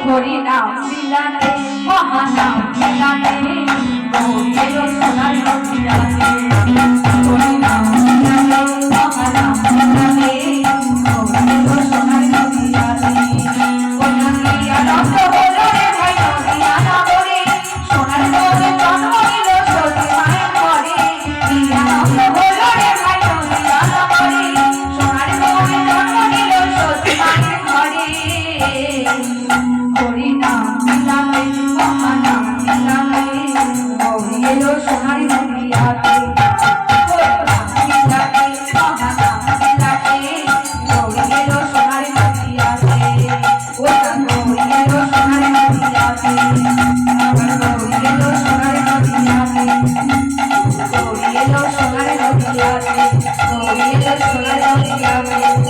হরি নাম মিলাতে মহানাম মিলাতে গৌরীর সোনার মিলাতে হরি নাম মিলাতে মহানাম মিলাতে গৌরীর সোনার মিলাতে ওনাকে আনন্দ হলো রে ভাই নদিয়া নগরে সোনার নদে জন্ম নিল সতী মায়ের ঘরে আনন্দ হলো রে ভাই নদিয়া নগরে সোনার নদে জন্ম নিল সতী মায়ের ঘরে হরি নাম মিলাতে মহানাম মিলাতে গৌরী এলো সোনার নদিয়াতে মিলাতে মহানাম মিলাতে গৌরী এলো সোনার নদিয়াতে ওটা গৌরী এলো সোনার নদিয়াতে আমার গৌরী এলো সোনার নদিয়াতে গৌরী এলো সোনার নদিয়াতে গৌরী এলো সোনার নদিয়াতে